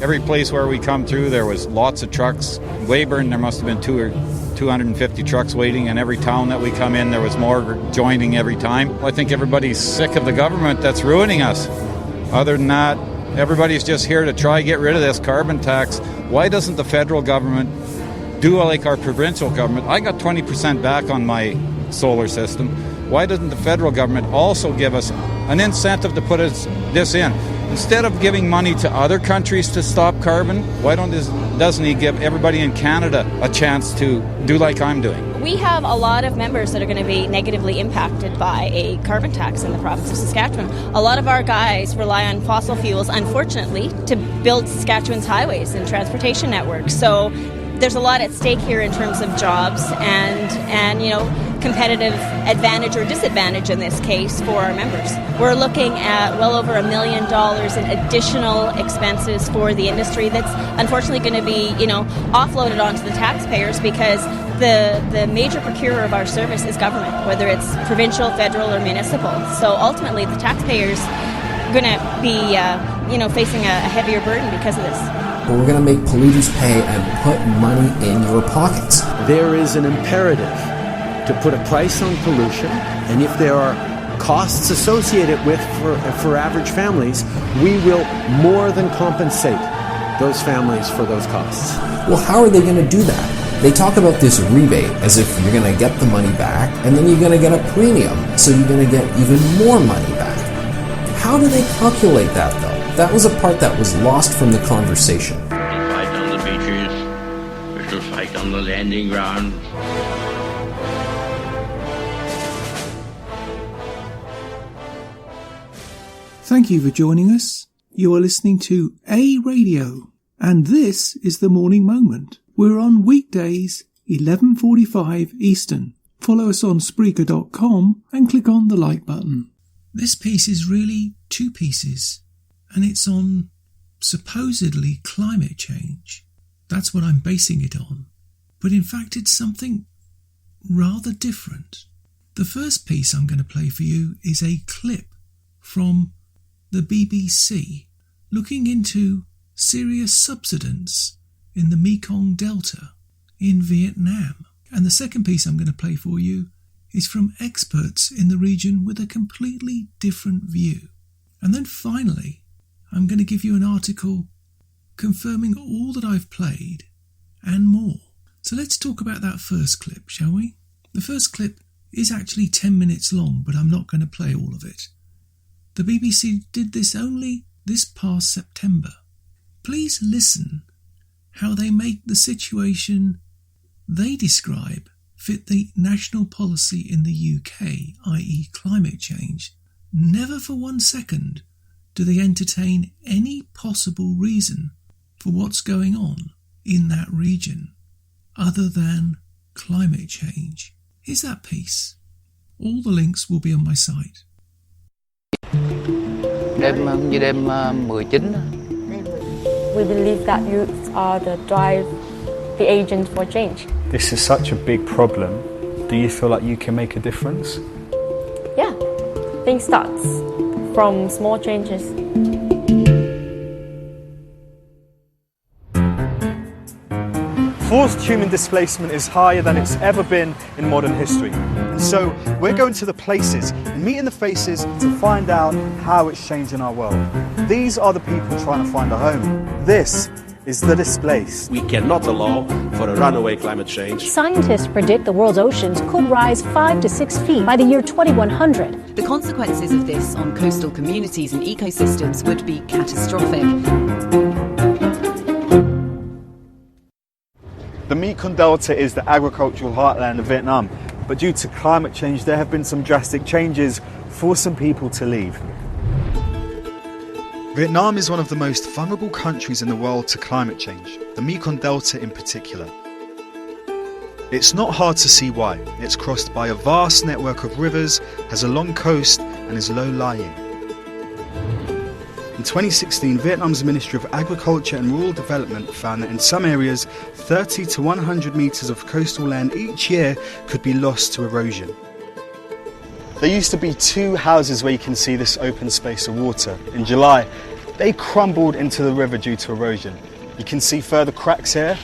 Every place where we come through, there was lots of trucks. Weyburn, there must have been 250 trucks waiting. In every town that we come in, there was more joining every time. I think everybody's sick of the government that's ruining us. Other than that, everybody's just here to try get rid of this carbon tax. Why doesn't the federal government do like our provincial government? I got 20% back on my solar system. Why doesn't the federal government also give us an incentive to put this in? Instead of giving money to other countries to stop carbon, why doesn't he give everybody in Canada a chance to do like I'm doing? We have a lot of members that are going to be negatively impacted by a carbon tax in the province of Saskatchewan. A lot of our guys rely on fossil fuels, unfortunately, to build Saskatchewan's highways and transportation networks. So there's a lot at stake here in terms of jobs and competitive advantage or disadvantage in this case for our members. We're looking at well over $1 million in additional expenses for the industry that's unfortunately going to be, offloaded onto the taxpayers because the major procurer of our service is government, whether it's provincial, federal, or municipal. So ultimately, the taxpayers are going to be, facing a heavier burden because of this. But we're going to make polluters pay and put money in your pockets. There is an imperative to put a price on pollution, and if there are costs associated with for average families, we will more than compensate those families for those costs. Well, how are they going to do that? They talk about this rebate as if you're going to get the money back, and then you're going to get a premium, so you're going to get even more money back. How do they calculate that, though? That was a part that was lost from the conversation. We shall fight on the beaches, we shall fight on the landing grounds. Thank you for joining us. You are listening to A Radio, and this is The Morning Moment. We're on weekdays, 11:45 Eastern. Follow us on Spreaker.com and click on the like button. This piece is really two pieces, and it's on supposedly climate change. That's what I'm basing it on. But in fact, it's something rather different. The first piece I'm going to play for you is a clip from the BBC looking into serious subsidence in the Mekong Delta in Vietnam. And the second piece I'm going to play for you is from experts in the region with a completely different view. And then finally, I'm going to give you an article confirming all that I've played and more. So let's talk about that first clip, shall we? The first clip is actually 10 minutes long, but I'm not going to play all of it. The BBC did this only this past September. Please listen how they make the situation they describe fit the national policy in the UK, i.e. climate change. Never for 1 second do they entertain any possible reason for what's going on in that region other than climate change. Here's that piece. All the links will be on my site. Đêm như đêm 19. We believe that youths are the agent for change. This is such a big problem. Do you feel like you can make a difference? Yeah, things starts from small changes. Forced human displacement is higher than it's ever been in modern history. And so we're going to the places and meeting the faces to find out how it's changing our world. These are the people trying to find a home. This is The Displaced. We cannot allow for a runaway climate change. Scientists predict the world's oceans could rise 5 to 6 feet by the year 2100. The consequences of this on coastal communities and ecosystems would be catastrophic. The Mekong Delta is the agricultural heartland of Vietnam, but due to climate change there have been some drastic changes forcing people to leave. Vietnam is one of the most vulnerable countries in the world to climate change, the Mekong Delta in particular. It's not hard to see why. It's crossed by a vast network of rivers, has a long coast and is low-lying. In 2016, Vietnam's Ministry of Agriculture and Rural Development found that in some areas, 30 to 100 metres of coastal land each year could be lost to erosion. There used to be 2 houses where you can see this open space of water. In July, they crumbled into the river due to erosion. You can see further cracks here,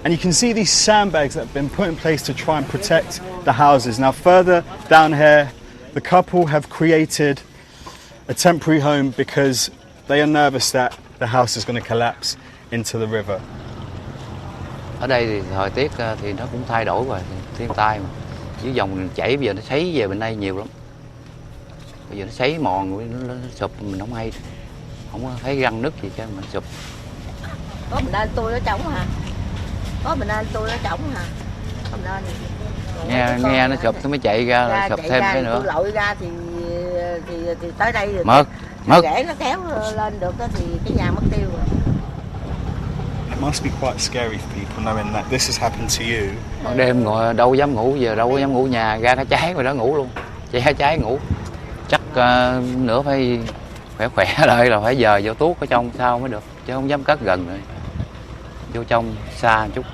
and you can see these sandbags that have been put in place to try and protect the houses. Now further down here, the couple have created a temporary home because they are nervous that the house is going to collapse into the river. Ở đây thì thời tiết thì nó cũng thay đổi rồi, thiên tai mà. Dưới dòng chảy bây giờ nó xoáy về bên đây nhiều lắm. Bây giờ nó xoáy mòn, nó sụp mình không hay. Không có thấy răng nứt gì cho mình sụp. Có mình anh tôi nó trống hả? Có mình anh tôi nó trống hả? Có mình anh nghe nó sụp nó mới chạy ra là sụp thêm cái nữa. Tôi lội ra thì tới đây rồi. Mực. Rễ nó kéo lên được đó thì cái nhà mất tiêu rồi. It must be quite scary for people knowing that this has happened to you. Ban đêm ngồi đâu dám ngủ, giờ đâu có dám ngủ nhà, ra cái trái rồi đó ngủ luôn. Chạy trái ngủ. Chắc nữa phải khỏe lại là phải giờ vô tuốt ở trong sao mới được, chứ không dám cất gần rồi. Vô trong xa chút,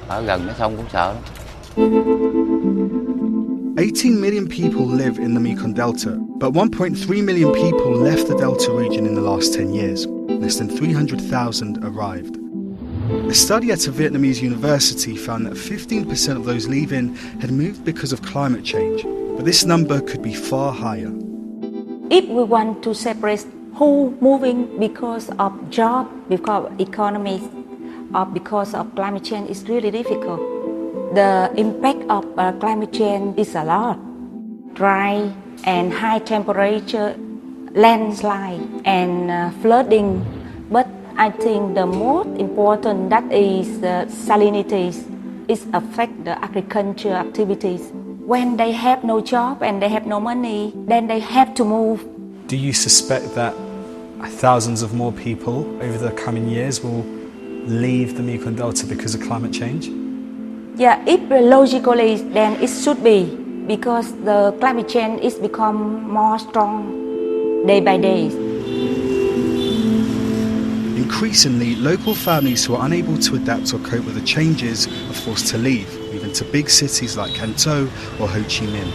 ở gần nó xong cũng sợ lắm. 18 million people live in the Mekong Delta, but 1.3 million people left the Delta region in the last 10 years. Less than 300,000 arrived. A study at a Vietnamese university found that 15% of those leaving had moved because of climate change, but this number could be far higher. If we want to separate who moving because of job, because of economy, or because of climate change, is really difficult. The impact of climate change is a lot. Dry and high temperature, landslide and flooding. But I think the most important that is salinity. It affect the agriculture activities. When they have no job and they have no money, then they have to move. Do you suspect that thousands of more people over the coming years will leave the Mekong Delta because of climate change? Yeah, if logically, then it should be, because the climate change is become more strong day by day. Increasingly, local families who are unable to adapt or cope with the changes are forced to leave, even to big cities like Canton or Ho Chi Minh.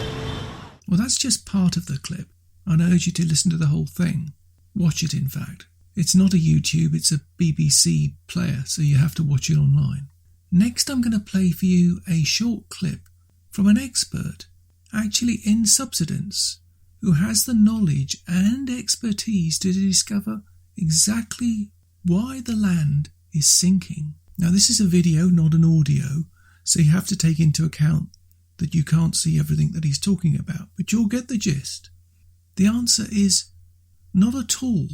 Well, that's just part of the clip. I'd urge you to listen to the whole thing. Watch it, in fact. It's not a YouTube, it's a BBC player, so you have to watch it online. Next, I'm going to play for you a short clip from an expert, actually in subsidence, who has the knowledge and expertise to discover exactly why the land is sinking. Now, this is a video, not an audio, so you have to take into account that you can't see everything that he's talking about, but you'll get the gist. The answer is not at all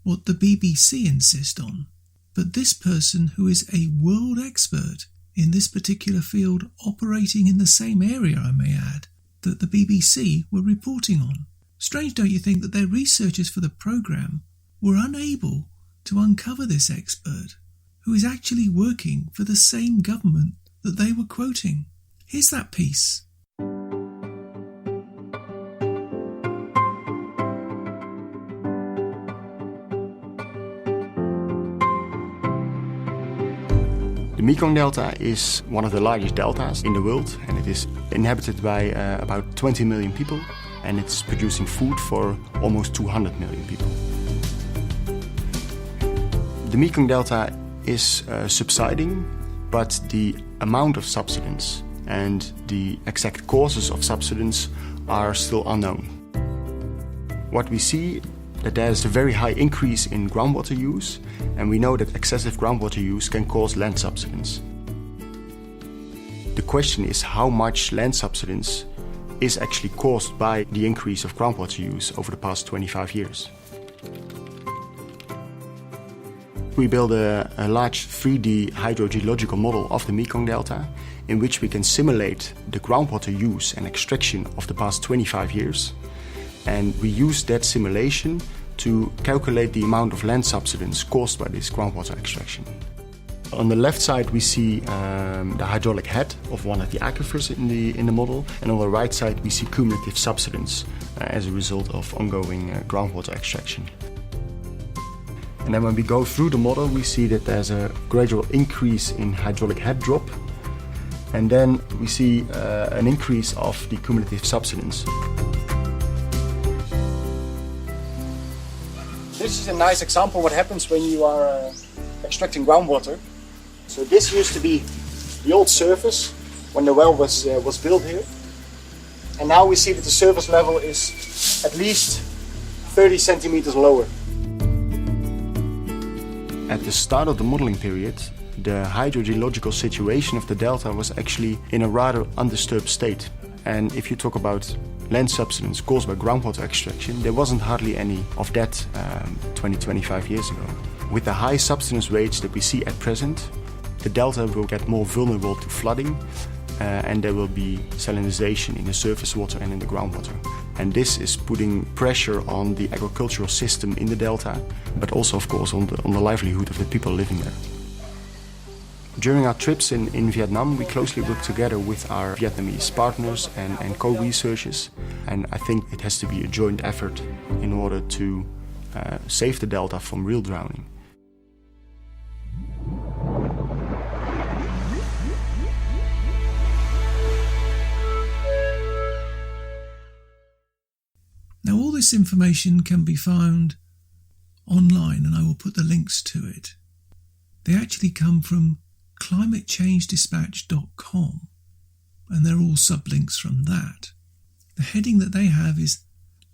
what the BBC insist on, but this person, who is a world expert in this particular field, operating in the same area, I may add, that the BBC were reporting on. Strange, don't you think, that their researchers for the programme were unable to uncover this expert, who is actually working for the same government that they were quoting? Here's that piece. The Mekong Delta is one of the largest deltas in the world, and it is inhabited by about 20 million people, and it's producing food for almost 200 million people. The Mekong Delta is subsiding, but the amount of subsidence and the exact causes of subsidence are still unknown. What we see that there's a very high increase in groundwater use, and we know that excessive groundwater use can cause land subsidence. The question is how much land subsidence is actually caused by the increase of groundwater use over the past 25 years. We built a large 3D hydrogeological model of the Mekong Delta, in which we can simulate the groundwater use and extraction of the past 25 years. And we use that simulation to calculate the amount of land subsidence caused by this groundwater extraction. On the left side we see the hydraulic head of one of the aquifers in the model, and on the right side we see cumulative subsidence as a result of ongoing groundwater extraction. And then when we go through the model, we see that there's a gradual increase in hydraulic head drop, and then we see an increase of the cumulative subsidence. this is a nice example what happens when you are extracting groundwater. So this used to be the old surface when the well was built here. And now we see that the surface level is at least 30 centimeters lower. At the start of the modeling period, the hydrogeological situation of the delta was actually in a rather undisturbed state. And if you talk about land subsidence caused by groundwater extraction, there wasn't hardly any of that 20-25 years ago. With the high subsidence rates that we see at present, the delta will get more vulnerable to flooding, and there will be salinization in the surface water and in the groundwater. And this is putting pressure on the agricultural system in the delta, but also, of course, on the livelihood of the people living there. During our trips in Vietnam, we closely work together with our Vietnamese partners and co-researchers, and I think it has to be a joint effort in order to save the delta from real drowning. Now, all this information can be found online, and I will put the links to it. They actually come from climatechangedispatch.com, and they're all sublinks from that. The heading that they have is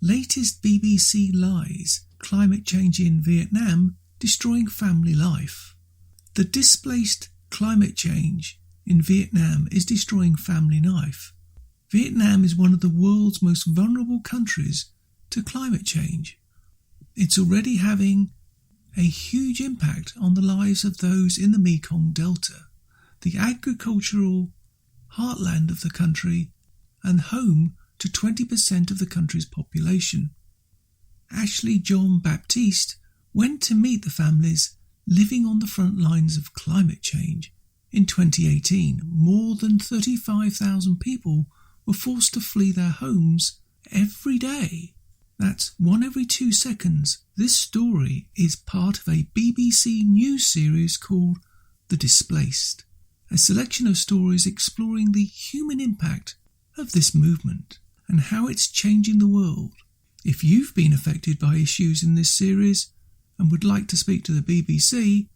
Latest BBC Lies, Climate Change in Vietnam Destroying Family Life. The displaced climate change in Vietnam is destroying family life. Vietnam is one of the world's most vulnerable countries to climate change. It's already having a huge impact on the lives of those in the Mekong Delta, the agricultural heartland of the country and home to 20% of the country's population. Ashley John Baptiste went to meet the families living on the front lines of climate change. In 2018, more than 35,000 people were forced to flee their homes every day. That's 1 every 2 seconds. This story is part of a BBC news series called The Displaced, a selection of stories exploring the human impact of this movement and how it's changing the world. If you've been affected by issues in this series and would like to speak to the BBC,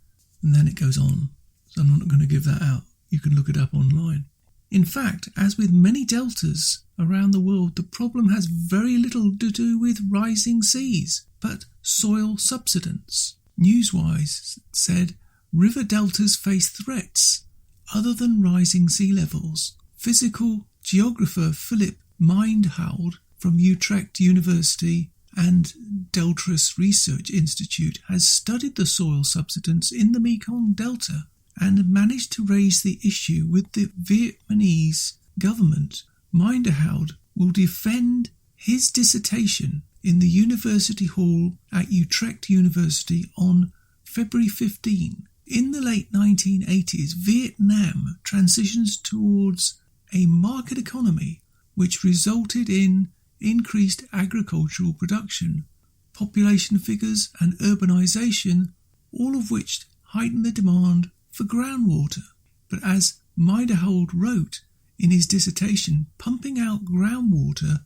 and then it goes on. So I'm not going to give that out. You can look it up online. In fact, as with many deltas around the world, the problem has very little to do with rising seas, but soil subsidence. Newswise said, river deltas face threats other than rising sea levels. Physical geographer Philip Mindhold from Utrecht University and Deltras Research Institute has studied the soil subsidence in the Mekong Delta and managed to raise the issue with the Vietnamese government. Mindhold will defend his dissertation in the University Hall at Utrecht University on February 15. In the late 1980s, Vietnam transitions towards a market economy which resulted in increased agricultural production, population figures and urbanization, all of which heighten the demand for groundwater. But as Mindhold wrote in his dissertation, pumping out groundwater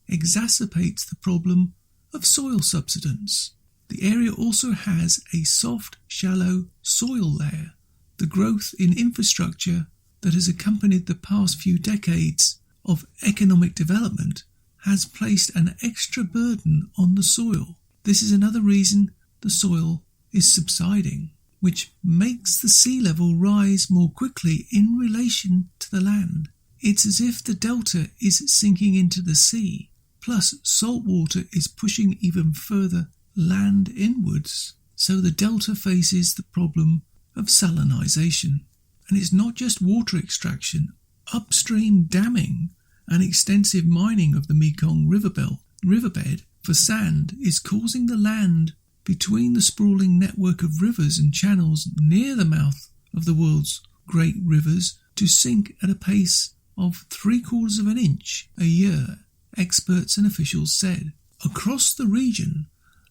exacerbates the problem of soil subsidence. The area also has a soft, shallow soil layer. The growth in infrastructure that has accompanied the past few decades of economic development has placed an extra burden on the soil. This is another reason the soil is subsiding, which makes the sea level rise more quickly in relation to the land. It's as if the delta is sinking into the sea, plus salt water is pushing even further land inwards. So the delta faces the problem of salinization. And it's not just water extraction. Upstream damming and extensive mining of the Mekong riverbed for sand is causing the land between the sprawling network of rivers and channels near the mouth of the world's great rivers to sink at a pace of 3/4 of an inch a year, experts and officials said. Across the region,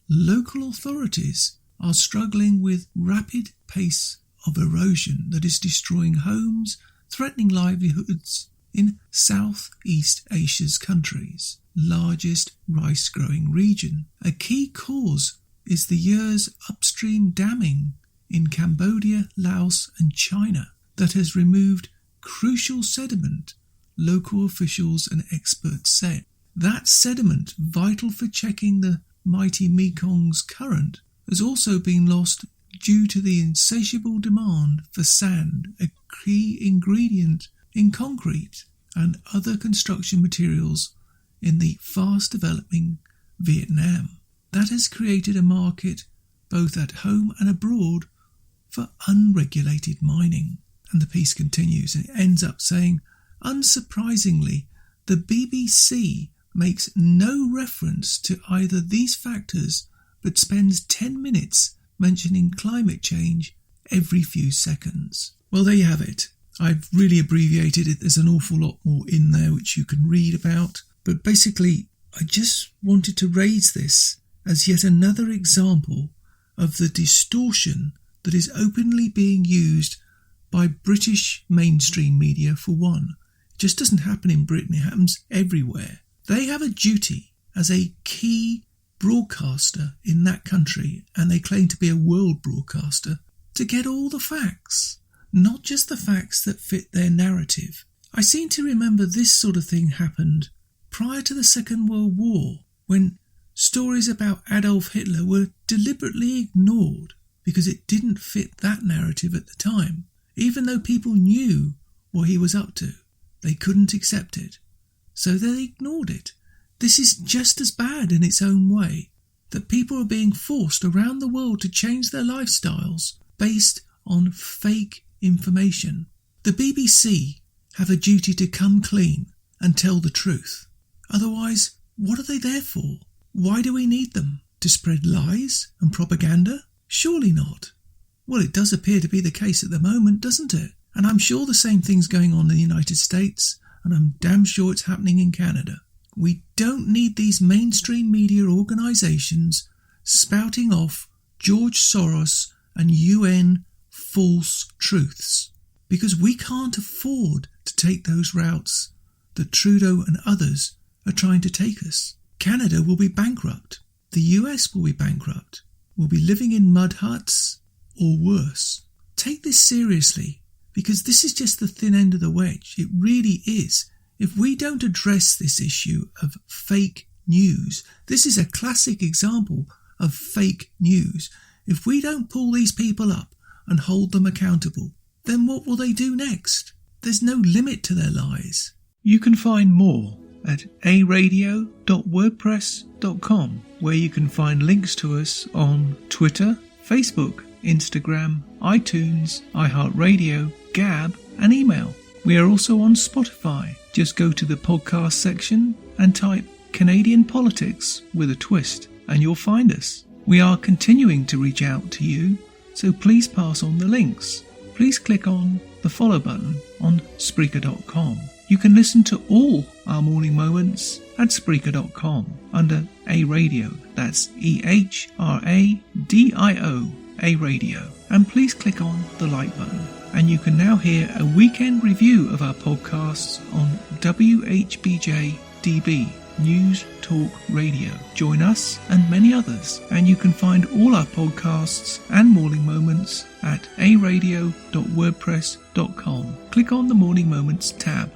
local authorities are struggling with rapid pace of erosion that is destroying homes, threatening livelihoods in Southeast Asia's countries, largest rice-growing region. A key cause is the year's upstream damming in Cambodia, Laos and China that has removed crucial sediment, local officials and experts said. That sediment, vital for checking the mighty Mekong's current, has also been lost due to the insatiable demand for sand, a key ingredient in concrete and other construction materials in the fast-developing Vietnam. That has created a market both at home and abroad for unregulated mining. And the piece continues and it ends up saying, unsurprisingly, the BBC makes no reference to either these factors but spends 10 minutes mentioning climate change every few seconds. Well, there you have it. I've really abbreviated it. There's an awful lot more in there which you can read about. But basically, I just wanted to raise this as yet another example of the distortion that is openly being used by British mainstream media for one. It just doesn't happen in Britain, it happens everywhere. They have a duty as a key broadcaster in that country, and they claim to be a world broadcaster, to get all the facts, not just the facts that fit their narrative. I seem to remember this sort of thing happened prior to the Second World War, when stories about Adolf Hitler were deliberately ignored because it didn't fit that narrative at the time. Even though people knew what he was up to, they couldn't accept it. So they ignored it. This is just as bad in its own way, that people are being forced around the world to change their lifestyles based on fake information. The BBC have a duty to come clean and tell the truth. Otherwise, what are they there for? Why do we need them? To spread lies and propaganda? Surely not. Well, it does appear to be the case at the moment, doesn't it? And I'm sure the same thing's going on in the United States, and I'm damn sure it's happening in Canada. We don't need these mainstream media organisations spouting off George Soros and UN false truths, because we can't afford to take those routes that Trudeau and others are trying to take us. Canada will be bankrupt. The US will be bankrupt. We'll be living in mud huts or worse. Take this seriously, because this is just the thin end of the wedge. It really is. If we don't address this issue of fake news, this is a classic example of fake news. If we don't pull these people up and hold them accountable, then what will they do next? There's no limit to their lies. You can find more at aradio.wordpress.com, where you can find links to us on Twitter, Facebook, Instagram, iTunes, iHeartRadio, Gab and email. We are also on Spotify. Just go to the podcast section and type Canadian Politics with a twist and you'll find us. We are continuing to reach out to you, so please pass on the links. Please click on the follow button on Spreaker.com. You can listen to all our morning moments at Spreaker.com under A Radio. That's EHRADIO, A Radio. And please click on the like button. And you can now hear a weekend review of our podcasts on WHBJ DB, News Talk Radio. Join us and many others. And you can find all our podcasts and morning moments at aradio.wordpress.com. Click on the Morning Moments tab.